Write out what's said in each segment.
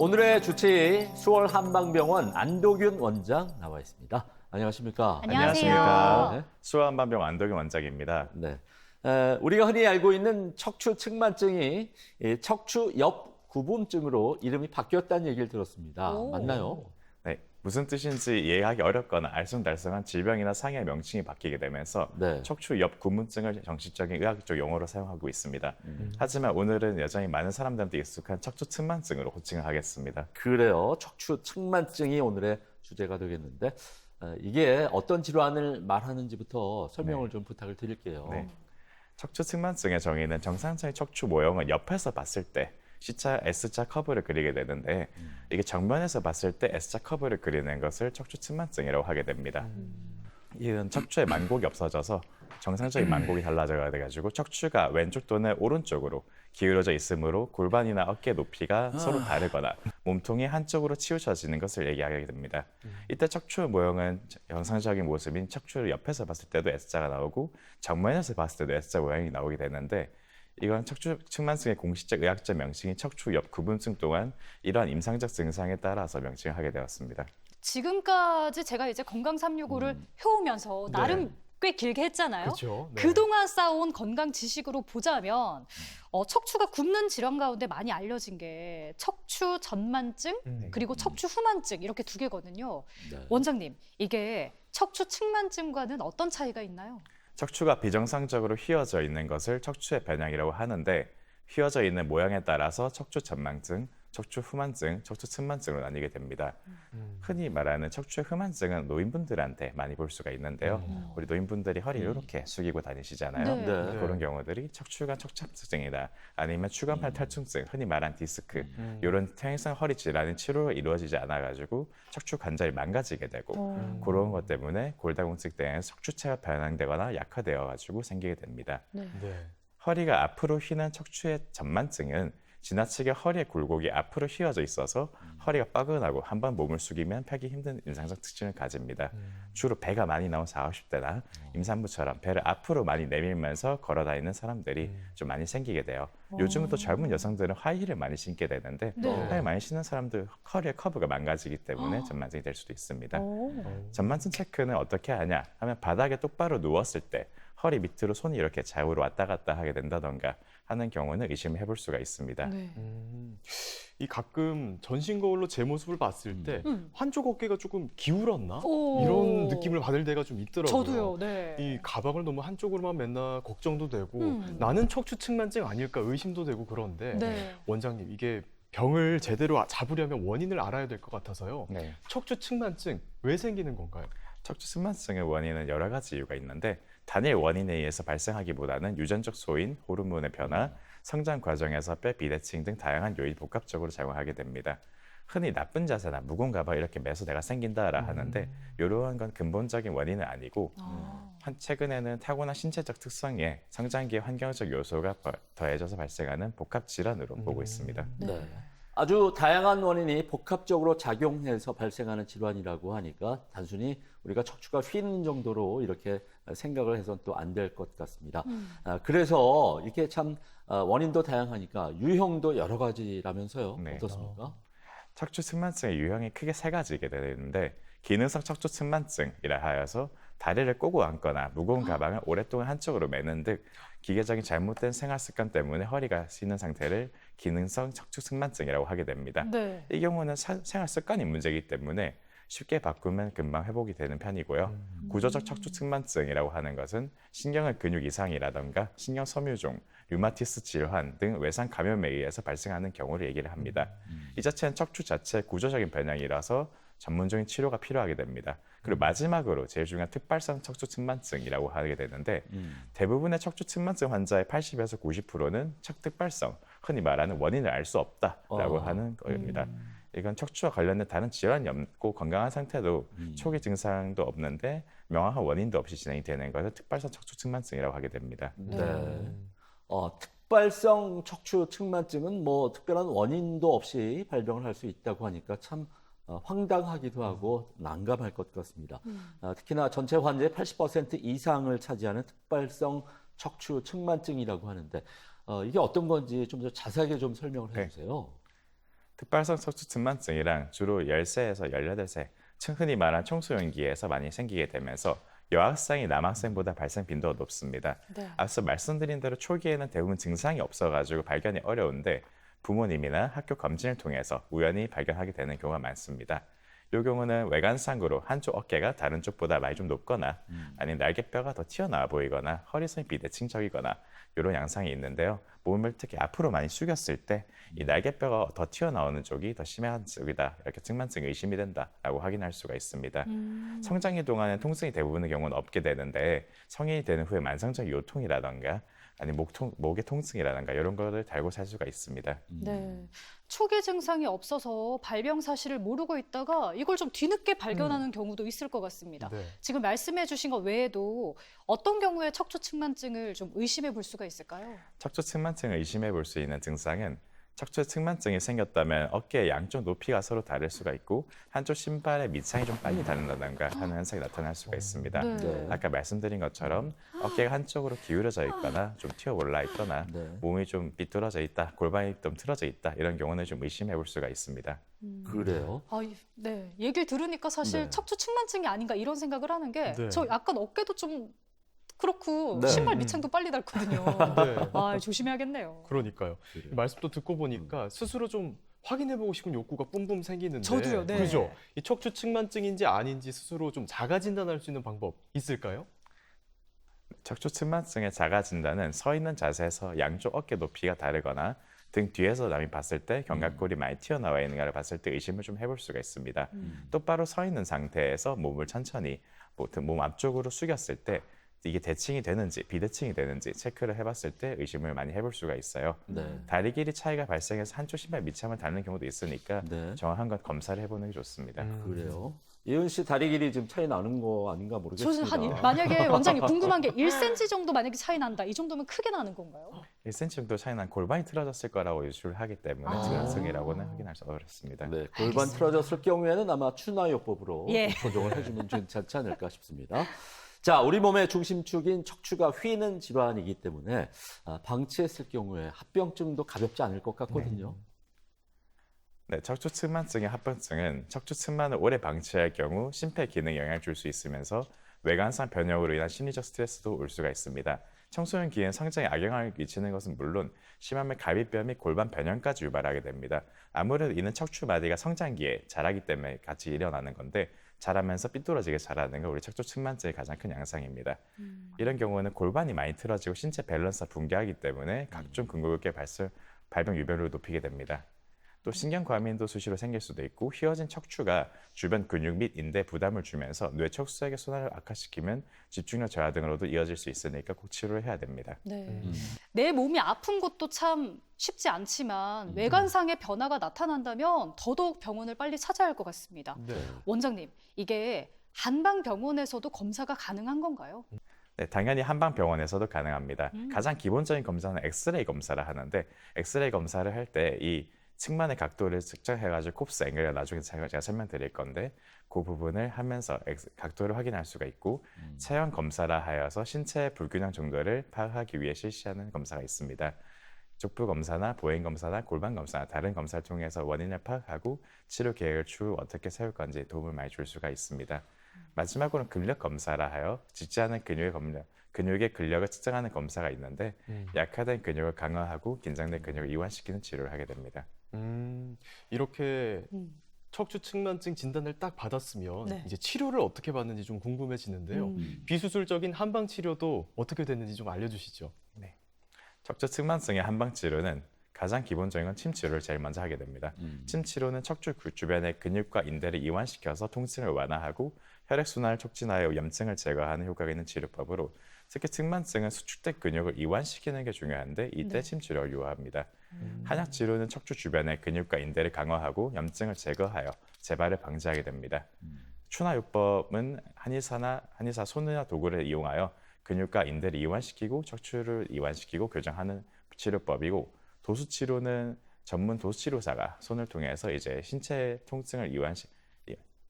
오늘의 주치의 수월 한방병원 안도균 원장 나와 있습니다. 안녕하십니까? 안녕하세요. 네. 수원한방병원 안도균 원장입니다. 네. 우리가 흔히 알고 있는 척추 측만증이 이 척추 옆 구분증으로 이름이 바뀌었다는 얘기를 들었습니다. 오. 맞나요? 네, 무슨 뜻인지 이해하기 어렵거나 알쏭달쏭한 질병이나 상해 명칭이 바뀌게 되면서 네. 척추 옆 구분증을 정식적인 의학적 용어로 사용하고 있습니다. 하지만 오늘은 여전히 많은 사람들한테 익숙한 척추 측만증으로 호칭을 하겠습니다. 그래요. 척추 측만증이 오늘의 주제가 되겠는데 이게 어떤 질환을 말하는지부터 설명을 좀 부탁을 드릴게요. 네. 척추 측만증의 정의는 정상적인 척추 모형을 옆에서 봤을 때 C자, S자 커브를 그리게 되는데 이게 정면에서 봤을 때 S자 커브를 그리는 것을 척추 측만증이라고 하게 됩니다. 이는 척추의 만곡이 없어져서 정상적인 만곡이 달라져야 돼가지고 척추가 왼쪽 또는 오른쪽으로 기울어져 있으므로 골반이나 어깨 높이가 서로 다르거나 몸통이 한쪽으로 치우쳐지는 것을 얘기하게 됩니다. 이때 척추 모형은 정상적인 모습인 척추를 옆에서 봤을 때도 S자가 나오고 정면에서 봤을 때도 S자 모양이 나오게 되는데 이건 척추 측만증의 공식적 의학적 명칭인 척추 옆 구분증 또한 이러한 임상적 증상에 따라서 명칭을 하게 되었습니다. 지금까지 제가 이제 건강 365를 해오면서 나름 꽤 길게 했잖아요. 그렇죠. 네. 그동안 쌓아온 건강 지식으로 보자면 척추가 굽는 질환 가운데 많이 알려진 게 척추 전만증 그리고 척추 후만증 이렇게 두 개거든요. 네. 원장님, 이게 척추 측만증과는 어떤 차이가 있나요? 척추가 비정상적으로 휘어져 있는 것을 척추의 변형이라고 하는데 휘어져 있는 모양에 따라서 척추 전만증, 척추 후만증, 척추 측만증으로 나뉘게 됩니다. 흔히 말하는 척추 후만증은 노인분들한테 많이 볼 수가 있는데요. 우리 노인분들이 허리를 이렇게 숙이고 다니시잖아요. 네. 네. 그런 경우들이 척추관 척추증이다 아니면 추간팔 탈충증, 흔히 말한 디스크 이런 퇴행성 허리 질환의 치료가 이루어지지 않아가지고 척추 관절이 망가지게 되고 그런 것 때문에 골다공증 등의 척추체가 변형되거나 약화되어가지고 생기게 됩니다. 네. 네. 허리가 앞으로 휘는 척추의 전만증은 지나치게 허리의 굴곡이 앞으로 휘어져 있어서 허리가 뻐근하고 한번 몸을 숙이면 펴기 힘든 인상적 특징을 가집니다. 주로 배가 많이 나온 40, 50대나 임산부처럼 배를 앞으로 많이 내밀면서 걸어다니는 사람들이 좀 많이 생기게 돼요. 요즘은 또 젊은 여성들은 하이힐을 많이 신게 되는데 네. 하이힐 많이 신는 사람들 허리의 커브가 망가지기 때문에 전만증이 될 수도 있습니다. 전만증 체크는 어떻게 하냐 하면 바닥에 똑바로 누웠을 때 허리 밑으로 손이 이렇게 좌우로 왔다 갔다 하게 된다던가 하는 경우는 의심을 해볼 수가 있습니다. 네. 이 가끔 전신 거울로 제 모습을 봤을 때 음. 한쪽 어깨가 조금 기울었나? 오. 이런 느낌을 받을 때가 좀 있더라고요. 저도요. 네. 이 가방을 너무 한쪽으로만 맨날 걱정도 되고 나는 척추 측만증 아닐까 의심도 되고 그런데 네. 원장님 이게 병을 제대로 잡으려면 원인을 알아야 될 것 같아서요. 네. 척추 측만증 왜 생기는 건가요? 척추 측만증의 원인은 여러 가지 이유가 있는데 단일 원인에 의해서 발생하기보다는 유전적 소인, 호르몬의 변화, 성장 과정에서 뼈 비대칭 등 다양한 요인이 복합적으로 작용하게 됩니다. 흔히 나쁜 자세나 무거운 가방 이렇게 매서 내가 생긴다라 하는데 이러한 건 근본적인 원인은 아니고 최근에는 타고난 신체적 특성에 성장기의 환경적 요소가 더해져서 발생하는 복합 질환으로 보고 있습니다. 네. 아주 다양한 원인이 복합적으로 작용해서 발생하는 질환이라고 하니까 단순히 우리가 척추가 휘는 정도로 이렇게 생각을 해서는 또 안 될 것 같습니다. 그래서 이렇게 참 원인도 다양하니까 유형도 여러 가지라면서요. 네. 어떻습니까? 척추 측만증의 유형이 크게 세 가지게 되는데 기능성 척추 측만증이라 하여서 다리를 꼬고 앉거나 무거운 가방을 오랫동안 한쪽으로 매는 등 기계적인 잘못된 생활 습관 때문에 허리가 쉬는 상태를 기능성 척추 측만증이라고 하게 됩니다. 네. 이 경우는 생활 습관이 문제이기 때문에 쉽게 바꾸면 금방 회복이 되는 편이고요. 구조적 척추 측만증이라고 하는 것은 신경의 근육 이상이라던가 신경 섬유종, 류마티스 질환 등 외상 감염에 의해서 발생하는 경우를 얘기를 합니다. 이 자체는 척추 자체의 구조적인 변형이라서 전문적인 치료가 필요하게 됩니다. 그리고 마지막으로 제일 중요한 특발성 척추 측만증이라고 하게 되는데 대부분의 척추 측만증 환자의 80에서 90%는 척특발성, 흔히 말하는 원인을 알 수 없다라고 하는 겁니다. 이건 척추와 관련된 다른 질환이 없고 건강한 상태도 초기 증상도 없는데 명확한 원인도 없이 진행이 되는 것을 특발성 척추 측만증이라고 하게 됩니다. 네. 특발성 척추 측만증은 뭐 특별한 원인도 없이 발병을 할 수 있다고 하니까 참 황당하기도 하고 난감할 것 같습니다. 특히나 전체 환자의 80% 이상을 차지하는 특발성 척추 측만증이라고 하는데 이게 어떤 건지 좀 더 자세하게 좀 설명을 해주세요. 특발성 척추 측만증이랑 주로 10세에서 18세, 흔히 말하는 청소년기에서 많이 생기게 되면서 여학생이 남학생보다 발생 빈도가 높습니다. 네. 앞서 말씀드린 대로 초기에는 대부분 증상이 없어가지고 발견이 어려운데 부모님이나 학교 검진을 통해서 우연히 발견하게 되는 경우가 많습니다. 이 경우는 외관상으로 한쪽 어깨가 다른 쪽보다 많이 좀 높거나 아니면 날개뼈가 더 튀어나와 보이거나 허리선이 비대칭적이거나 이런 양상이 있는데요. 몸을 특히 앞으로 많이 숙였을 때 이 날개뼈가 더 튀어나오는 쪽이 더 심한 쪽이다. 이렇게 측만증이 의심이 된다라고 확인할 수가 있습니다. 성장기 동안은 통증이 대부분의 경우는 없게 되는데 성인이 되는 후에 만성적 요통이라던가 아니면 목의 통증이라든가 이런 거를 달고 살 수가 있습니다. 네. 초기 증상이 없어서 발병 사실을 모르고 있다가 이걸 좀 뒤늦게 발견하는 경우도 있을 것 같습니다. 네. 지금 말씀해 주신 것 외에도 어떤 경우에 척추 측만증을 좀 의심해 볼 수가 있을까요? 척추 측만증을 의심해 볼 수 있는 증상은 척추 측만증이 생겼다면 어깨의 양쪽 높이가 서로 다를 수가 있고 한쪽 신발의 밑창이 좀 빨리 닳는다든가 하는 현상이 나타날 수가 있습니다. 네. 아까 말씀드린 것처럼 어깨가 한쪽으로 기울어져 있거나 좀 튀어 올라 있거나 네. 몸이 좀 삐뚤어져 있다, 골반이 좀 틀어져 있다 이런 경우는 좀 의심해 볼 수가 있습니다. 그래요? 네. 얘기를 들으니까 사실 네. 척추 측만증이 아닌가 이런 생각을 하는 게 네. 저 약간 어깨도 좀 그렇고 네. 신발 밑창도 빨리 닳거든요. 네. 조심해야겠네요. 그러니까요. 그래요. 말씀도 듣고 보니까 스스로 좀 확인해보고 싶은 욕구가 뿜뿜 생기는데 저도요, 네. 그죠? 이 척추 측만증인지 아닌지 스스로 좀 자가 진단할 수 있는 방법 있을까요? 척추 측만증의 자가 진단은 서 있는 자세에서 양쪽 어깨 높이가 다르거나 등 뒤에서 남이 봤을 때 견갑골이 많이 튀어나와 있는가를 봤을 때 의심을 좀 해볼 수가 있습니다. 똑바로 서 있는 상태에서 몸을 천천히 몸 앞쪽으로 숙였을 때 이게 대칭이 되는지 비대칭이 되는지 체크를 해봤을 때 의심을 많이 해볼 수가 있어요. 네. 다리 길이 차이가 발생해서 한쪽 신발 밑창을 닳는 경우도 있으니까 네. 정확한 건 검사를 해보는 게 좋습니다. 그래요. 예은 씨 다리 길이 지금 차이 나는 거 아닌가 모르겠습니다. 저는 만약에 원장님 궁금한 게 1cm 정도 만약에 차이 난다. 이 정도면 크게 나는 건가요? 1cm 정도 차이 난 골반이 틀어졌을 거라고 유추를 하기 때문에 측만증이라고는 확인할 수 어렵습니다. 네, 골반 틀어졌을 경우에는 아마 추나요법으로 예. 조정을 해주면 괜찮지 않을까 싶습니다. 자, 우리 몸의 중심축인 척추가 휘는 질환이기 때문에 방치했을 경우에 합병증도 가볍지 않을 것 같거든요. 네, 척추 측만증의 합병증은 척추 측만을 오래 방치할 경우 심폐 기능에 영향을 줄 수 있으면서 외관상 변형으로 인한 심리적 스트레스도 올 수가 있습니다. 청소년기엔 성장에 악영향을 끼치는 것은 물론 심하면 갈비뼈 및 골반 변형까지 유발하게 됩니다. 아무래도 이는 척추 마디가 성장기에 자라기 때문에 같이 일어나는 건데 자라면서 삐뚤어지게 자라는 건 우리 척추 측만증의 가장 큰 양상입니다. 이런 경우는 골반이 많이 틀어지고 신체 밸런스가 붕괴하기 때문에 각종 근골격 발병 유발률을 높이게 됩니다. 또 신경 과민도 수시로 생길 수도 있고 휘어진 척추가 주변 근육 및 인대에 부담을 주면서 뇌 척수액의 순환을 악화시키면 집중력 저하 등으로도 이어질 수 있으니까 꼭 치료를 해야 됩니다. 네. 내 몸이 아픈 것도 참 쉽지 않지만 외관상의 변화가 나타난다면 더더욱 병원을 빨리 찾아야 할 것 같습니다. 네. 원장님, 이게 한방병원에서도 검사가 가능한 건가요? 네, 당연히 한방병원에서도 가능합니다. 가장 기본적인 검사는 엑스레이 검사를 하는데 엑스레이 검사를 할 때 이 측만의 각도를 측정해가지고 콥스 앵글을 나중에 제가 설명드릴 건데 그 부분을 하면서 각도를 확인할 수가 있고 체형 검사라 하여서 신체 불균형 정도를 파악하기 위해 실시하는 검사가 있습니다. 족부 검사나 보행 검사나 골반 검사나 다른 검사를 통해서 원인을 파악하고 치료 계획을 추후 어떻게 세울 건지 도움을 많이 줄 수가 있습니다. 마지막으로는 근력 검사라 하여 짖지 않은 근육의 근력을 측정하는 검사가 있는데 약화된 근육을 강화하고 긴장된 근육을 이완시키는 치료를 하게 됩니다. 이렇게 척추 측만증 진단을 딱 받았으면 네. 이제 치료를 어떻게 받는지 좀 궁금해지는데요. 비수술적인 한방 치료도 어떻게 되는지 좀 알려주시죠. 척추 측만증의 한방 치료는 가장 기본적인 건 침 치료를 제일 먼저 하게 됩니다. 침 치료는 척추 주변의 근육과 인대를 이완시켜서 통증을 완화하고 혈액 순환을 촉진하여 염증을 제거하는 효과가 있는 치료법으로 특히 측만증은 수축된 근육을 이완시키는 게 중요한데 이때 침 치료를 유효합니다. 한약 치료는 척추 주변의 근육과 인대를 강화하고 염증을 제거하여 재발을 방지하게 됩니다. 추나요법은 한의사 손이나 도구를 이용하여 근육과 인대를 이완시키고 척추를 이완시키고 교정하는 치료법이고 도수치료는 전문 도수치료사가 손을 통해서 이제 신체 통증을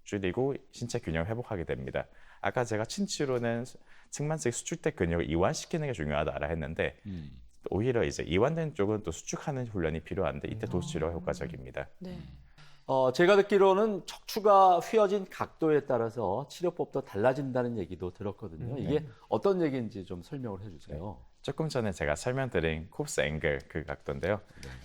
줄이고 신체 균형을 회복하게 됩니다. 아까 제가 침치료는 측만증 수축된 근육을 이완시키는 게 중요하다라 했는데 오히려 이제 이완된 쪽은 또 수축하는 훈련이 필요한데 이때 도수 치료가 효과적입니다. 네. 제가 듣기로는 척추가 휘어진 각도에 따라서 치료법도 달라진다는 얘기도 들었거든요. 이게 어떤 얘기인지 좀 설명을 해주세요. 조금 전에 제가 설명드린 콥스 앵글 그 각도인데요.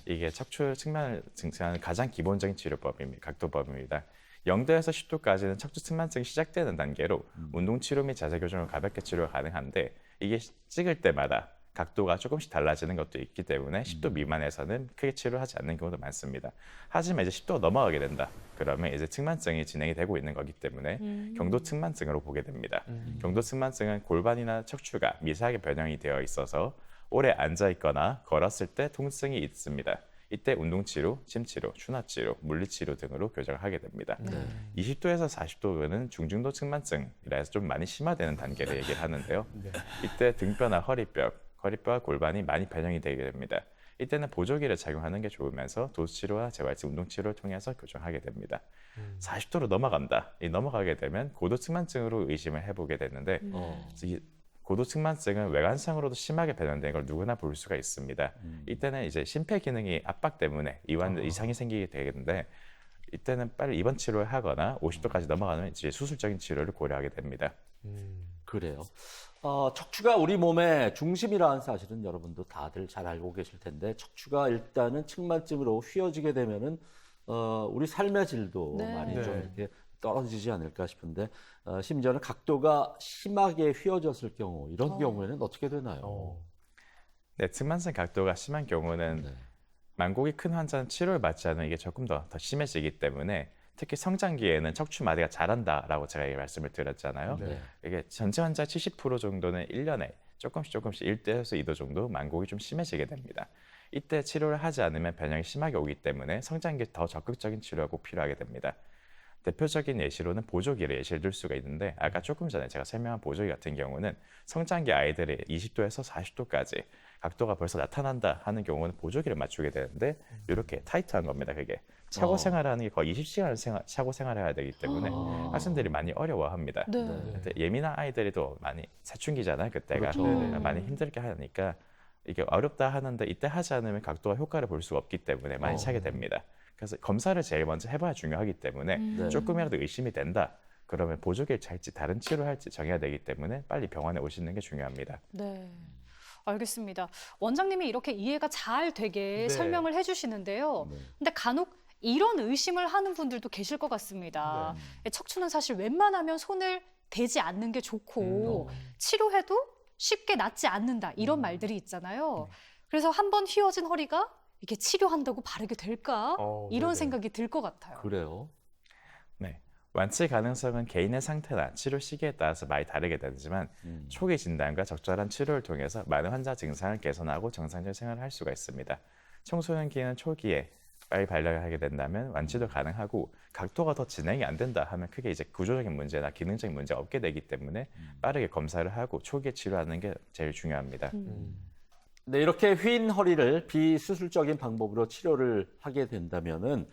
이게 척추 측만을 증상하는 가장 기본적인 치료법입니다. 각도법입니다. 0도에서 10도까지는 척추 측만증이 시작되는 단계로 운동 치료 및 자세 교정으로 가볍게 치료가 가능한데 이게 찍을 때마다 각도가 조금씩 달라지는 것도 있기 때문에 10도 미만에서는 크게 치료하지 않는 경우도 많습니다. 하지만 이제 10도가 넘어가게 된다. 그러면 이제 측만증이 진행이 되고 있는 거기 때문에 경도 측만증으로 보게 됩니다. 경도 측만증은 골반이나 척추가 미세하게 변형이 되어 있어서 오래 앉아 있거나 걸었을 때 통증이 있습니다. 이때 운동치료, 침치료, 추나치료, 물리치료 등으로 교정을 하게 됩니다. 20도에서 40도는 중증도 측만증이라 해서 좀 많이 심화되는 단계를 얘기를 하는데요. 이때 등뼈나 허리뼈와 골반이 많이 변형이 되게 됩니다. 이때는 보조기를 착용하는 게 좋으면서 도수치료와 재활치 운동치료를 통해서 교정하게 됩니다. 40도로 넘어간다. 넘어가게 되면 고도측만증으로 의심을 해보게 되는데 이 고도측만증은 외관상으로도 심하게 변형된 걸 누구나 볼 수가 있습니다. 이때는 이제 심폐 기능이 압박 때문에 이상이 생기게 되는데 이때는 빨리 입원 치료를 하거나 50도까지 넘어가면 이제 수술적인 치료를 고려하게 됩니다. 그래요. 척추가 우리 몸의 중심이라는 사실은 여러분도 다들 잘 알고 계실 텐데 척추가 일단은 측만증으로 휘어지게 되면은 우리 삶의 질도 네. 많이 네. 좀 이렇게 떨어지지 않을까 싶은데 심지어는 각도가 심하게 휘어졌을 경우 이런 경우에는 어떻게 되나요? 네, 측만증 각도가 심한 경우는 네. 만곡이 큰 환자는 치료를 받지 않으면 이게 조금 더 심해지기 때문에 특히 성장기에는 척추 마디가 자란다라고 제가 말씀을 드렸잖아요. 네. 이게 전체 환자 70% 정도는 1년에 조금씩 1도에서 2도 정도 만곡이 좀 심해지게 됩니다. 이때 치료를 하지 않으면 변형이 심하게 오기 때문에 성장기에 더 적극적인 치료가 꼭 필요하게 됩니다. 대표적인 예시로는 보조기를 예시를 들 수가 있는데 아까 조금 전에 제가 설명한 보조기 같은 경우는 성장기 아이들의 20도에서 40도까지 각도가 벌써 나타난다 하는 경우는 보조기를 맞추게 되는데 이렇게 타이트한 겁니다. 그게 차고 생활하는 게 거의 20시간을 차고 생활해야 되기 때문에 학생들이 많이 어려워합니다. 네. 근데 예민한 아이들이 또 많이 사춘기잖아요. 그때가 그렇죠. 많이 힘들게 하니까 이게 어렵다 하는데 이때 하지 않으면 각도와 효과를 볼 수가 없기 때문에 많이 차게 됩니다. 그래서 검사를 제일 먼저 해봐야 중요하기 때문에 네. 조금이라도 의심이 된다. 그러면 보조기를 찰지 다른 치료를 할지 정해야 되기 때문에 빨리 병원에 오시는 게 중요합니다. 네. 알겠습니다. 원장님이 이렇게 이해가 잘 되게 네. 설명을 해주시는데요. 네. 근데 간혹 이런 의심을 하는 분들도 계실 것 같습니다. 척추는 사실 웬만하면 손을 대지 않는 게 좋고 치료해도 쉽게 낫지 않는다 이런 말들이 있잖아요. 그래서 한번 휘어진 허리가 이게 치료한다고 바르게 될까? 이런 네네. 생각이 들 것 같아요. 그래요. 네. 완치 가능성은 개인의 상태나 치료 시기에 따라서 많이 다르게 되지만 초기 진단과 적절한 치료를 통해서 많은 환자 증상을 개선하고 정상적인 생활을 할 수가 있습니다. 청소년기는 초기에 빨리 발견을 하게 된다면 완치도 가능하고 각도가 더 진행이 안 된다 하면 크게 이제 구조적인 문제나 기능적인 문제가 없게 되기 때문에 빠르게 검사를 하고 초기에 치료하는 게 제일 중요합니다. 네, 이렇게 휜 허리를 비수술적인 방법으로 치료를 하게 된다면은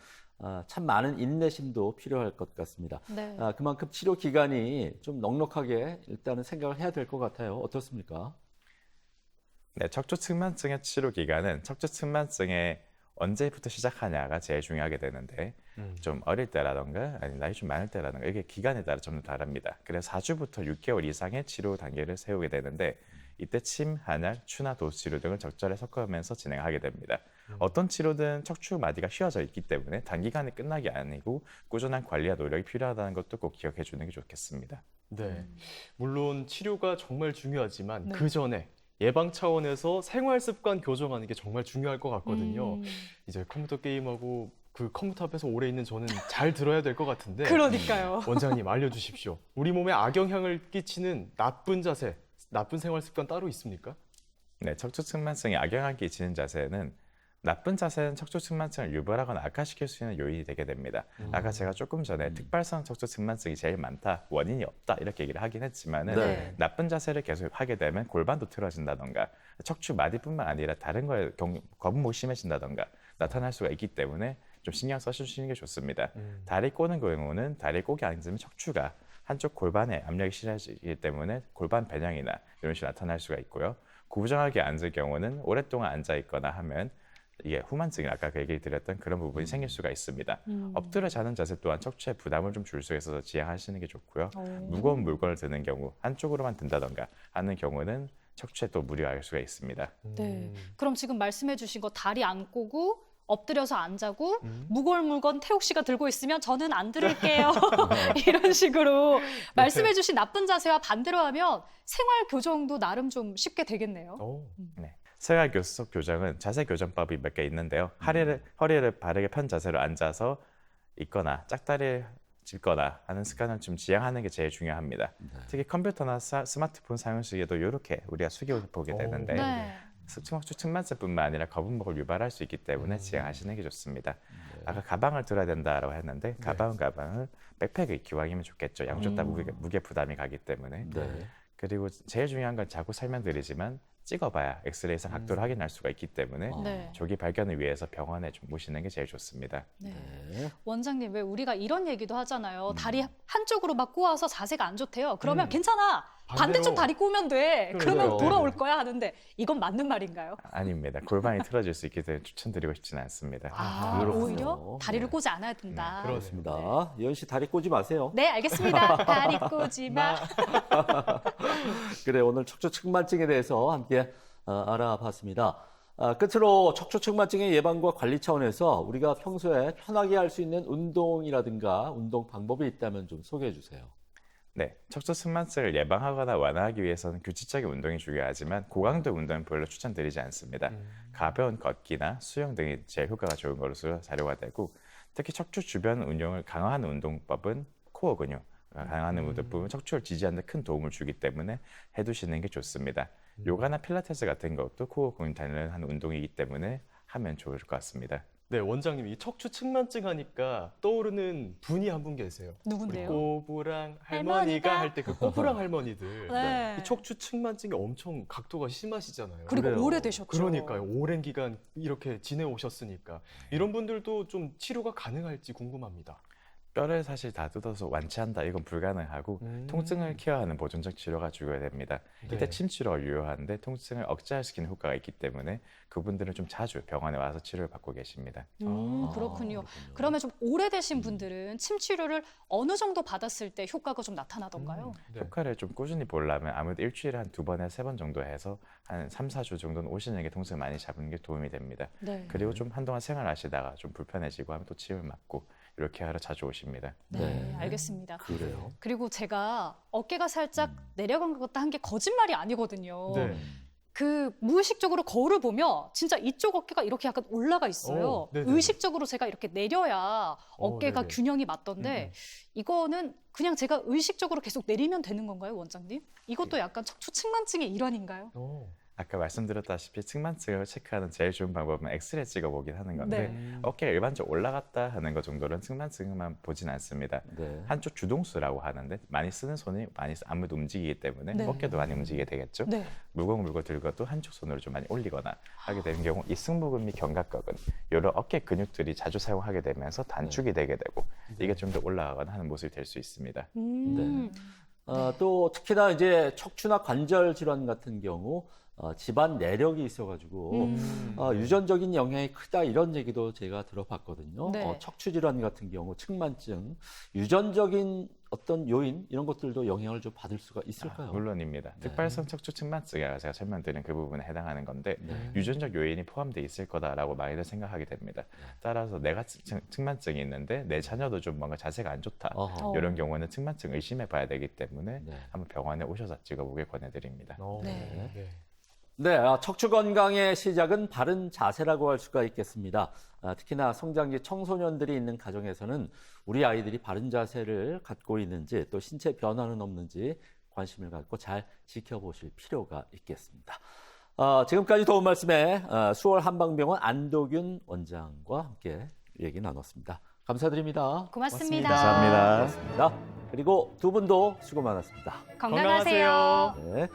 참 많은 인내심도 필요할 것 같습니다. 네. 그만큼 치료 기간이 좀 넉넉하게 일단은 생각을 해야 될 것 같아요. 어떻습니까? 네, 척추 측만증의 치료 기간은 척추 측만증의 언제부터 시작하냐가 제일 중요하게 되는데 좀 어릴 때라던가 아니 나이 좀 많을 때라던가 이게 기간에 따라 좀 다릅니다. 그래서 4주부터 6개월 이상의 치료 단계를 세우게 되는데 이때 침, 한약, 추나 도수 치료 등을 적절히 섞으면서 진행하게 됩니다. 어떤 치료든 척추 마디가 휘어져 있기 때문에 단기간에 끝나기 아니고 꾸준한 관리와 노력이 필요하다는 것도 꼭 기억해 주는 게 좋겠습니다. 네. 물론 치료가 정말 중요하지만 네. 그 전에 예방 차원에서 생활 습관 교정하는 게 정말 중요할 것 같거든요. 이제 컴퓨터 게임하고 그 컴퓨터 앞에서 오래 있는 저는 잘 들어야 될 것 같은데 그러니까요. 원장님 알려주십시오. 우리 몸에 악영향을 끼치는 나쁜 자세, 나쁜 생활 습관 따로 있습니까? 네, 척추 측만증에 악영향을 끼치는 자세는 나쁜 자세는 척추 측만증을 유발하거나 악화시킬 수 있는 요인이 되게 됩니다. 아까 제가 조금 전에 특발성 척추 측만증이 제일 많다, 원인이 없다 이렇게 얘기를 하긴 했지만은 네. 나쁜 자세를 계속 하게 되면 골반도 틀어진다던가 척추 마디뿐만 아니라 다른 거에 거북목이 심해진다던가 나타날 수가 있기 때문에 좀 신경 써주시는 게 좋습니다. 다리 꼬는 경우는 다리 꼬기 앉으면 척추가 한쪽 골반에 압력이 실어지기 때문에 골반 변형이나 이런 식으로 나타날 수가 있고요. 고부정하게 앉을 경우는 오랫동안 앉아 있거나 하면 이게 후만증이 아까 그 얘기 드렸던 그런 부분이 생길 수가 있습니다. 엎드려 자는 자세 또한 척추에 부담을 좀 줄 수 있어서 지양하시는 게 좋고요. 무거운 물건을 드는 경우 한쪽으로만 든다던가 하는 경우는 척추에 또 무리할 수가 있습니다. 네. 그럼 지금 말씀해 주신 거 다리 안 꼬고 엎드려서 안 자고 무거운 물건 태욱 씨가 들고 있으면 저는 안 들을게요. 이런 식으로 말씀해 주신 나쁜 자세와 반대로 하면 생활 교정도 나름 좀 쉽게 되겠네요. 네. 생활 교섭 교정은 자세 교정법이 몇 개 있는데요. 허리를 바르게 편 자세로 앉아서 있거나 짝다리를 짚거나 하는 습관을 좀 지향하는 게 제일 중요합니다. 특히 컴퓨터나 스마트폰 사용 시에도 이렇게 우리가 숙여 보게 되는데 네. 척추 측만증뿐만 아니라 거북목을 유발할 수 있기 때문에 지양하시는 게 좋습니다. 아까 가방을 들어야 된다라고 했는데 가방을 백팩을 기왕이면 좋겠죠. 양쪽 다 무게 부담이 가기 때문에. 네. 그리고 제일 중요한 건 자꾸 설명드리지만 찍어봐야 엑스레이상 각도를 확인할 수가 있기 때문에 네. 조기 발견을 위해서 병원에 좀 모시는 게 제일 좋습니다. 네. 네. 원장님, 왜 우리가 이런 얘기도 하잖아요. 다리 한쪽으로 막 꼬아서 자세가 안 좋대요. 그러면 괜찮아. 반대쪽 반대로. 다리 꼬면 돼. 그러면 그러게요. 돌아올 거야 하는데 이건 맞는 말인가요? 아닙니다. 골반이 틀어질 수 있기 때문에 추천드리고 싶지는 않습니다. 그렇군요. 오히려 다리를 네. 꼬지 않아야 된다. 그렇습니다. 예은 씨 다리 꼬지 마세요. 네, 알겠습니다. 다리 꼬지 마. 그래, 오늘 척추 측만증에 대해서 함께 알아봤습니다. 끝으로 척추 측만증의 예방과 관리 차원에서 우리가 평소에 편하게 할 수 있는 운동이라든가 운동 방법이 있다면 좀 소개해 주세요. 네, 척추 측만증을 예방하거나 완화하기 위해서는 규칙적인 운동이 중요하지만 고강도 운동은 별로 추천드리지 않습니다. 가벼운 걷기나 수영 등이 제일 효과가 좋은 것으로 자료가 되고 특히 척추 주변 운용을 강화하는 운동법은 코어 근육, 강화하는 운동법은 척추를 지지하는 데 큰 도움을 주기 때문에 해두시는 게 좋습니다. 요가나 필라테스 같은 것도 코어 근육 단련하는 운동이기 때문에 하면 좋을 것 같습니다. 네, 원장님, 이 척추 측만증 하니까 떠오르는 분이 한 분 계세요. 우리 누군데요? 꼬부랑 할머니가? 할머니가 할 때 그 꼬부랑 할머니들. 네. 이 척추 측만증이 엄청 각도가 심하시잖아요. 그리고 그래요. 오래되셨죠. 그러니까요. 오랜 기간 이렇게 지내오셨으니까 이런 분들도 좀 치료가 가능할지 궁금합니다. 뼈를 사실 다 뜯어서 완치한다 이건 불가능하고 통증을 케어하는 보존적 치료가 중요됩니다. 이때 네. 침치료가 유효한데 통증을 억제시키는 효과가 있기 때문에 그분들은 좀 자주 병원에 와서 치료를 받고 계십니다. 그렇군요. 그러면 좀 오래되신 분들은 침 치료를 어느 정도 받았을 때 효과가 좀 나타나던가요? 네. 효과를 좀 꾸준히 보려면 아무래도 일주일에 한 2번에서 3번 정도 해서 한 3, 4주 정도는 오시는 게 통증을 많이 잡는 게 도움이 됩니다. 네. 그리고 좀 한동안 생활하시다가 좀 불편해지고 하면 또 치료를 받고 이렇게 하러 자주 오십니다. 네, 알겠습니다. 그래요. 그리고 제가 어깨가 살짝 내려간 것 같다 한 게 거짓말이 아니거든요. 네. 그 무의식적으로 거울을 보면 진짜 이쪽 어깨가 이렇게 약간 올라가 있어요. 네네네. 의식적으로 제가 이렇게 내려야 어깨가 네네. 균형이 맞던데 이거는 그냥 제가 의식적으로 계속 내리면 되는 건가요, 원장님? 이것도 약간 척추 측만증의 일환인가요? 아까 말씀드렸다시피 측만증을 체크하는 제일 좋은 방법은 엑스레이 찍어보긴 하는 건데 네. 어깨가 일반적으로 올라갔다 하는 것 정도는 측만증만 보진 않습니다. 네. 한쪽 주동수라고 하는데 많이 쓰는 손이 아무래도 움직이기 때문에 네. 어깨도 많이 움직이게 되겠죠. 네. 무거운 물건 들고도 한쪽 손으로 좀 많이 올리거나 하게 되는 경우 이 승모근 및 견갑근은 이런 어깨 근육들이 자주 사용하게 되면서 단축이 되게 되고 이게 좀 더 올라가거나 하는 모습이 될 수 있습니다. 또 특히나 이제 척추나 관절 질환 같은 경우 집안 내력이 있어가지고 유전적인 영향이 크다 이런 얘기도 제가 들어봤거든요. 네. 척추 질환 같은 경우 측만증 유전적인 어떤 요인 이런 것들도 영향을 좀 받을 수가 있을까요? 물론입니다. 네. 특발성 척추 측만증이라고 제가 설명드린 그 부분에 해당하는 건데 네. 유전적 요인이 포함되어 있을 거다라고 많이들 생각하게 됩니다. 따라서 내가 측만증이 있는데 내 자녀도 좀 뭔가 자세가 안 좋다. 어허. 이런 경우는 측만증 의심해 봐야 되기 때문에 네. 한번 병원에 오셔서 찍어보길 권해드립니다. 네. 네, 척추 건강의 시작은 바른 자세라고 할 수가 있겠습니다. 특히나 성장기 청소년들이 있는 가정에서는 우리 아이들이 바른 자세를 갖고 있는지 또 신체 변화는 없는지 관심을 갖고 잘 지켜보실 필요가 있겠습니다. 지금까지 도움 말씀에 수월 한방병원 안도균 원장과 함께 얘기 나눴습니다. 감사드립니다. 고맙습니다. 감사합니다. 고맙습니다. 그리고 두 분도 수고 많았습니다. 건강하세요. 네.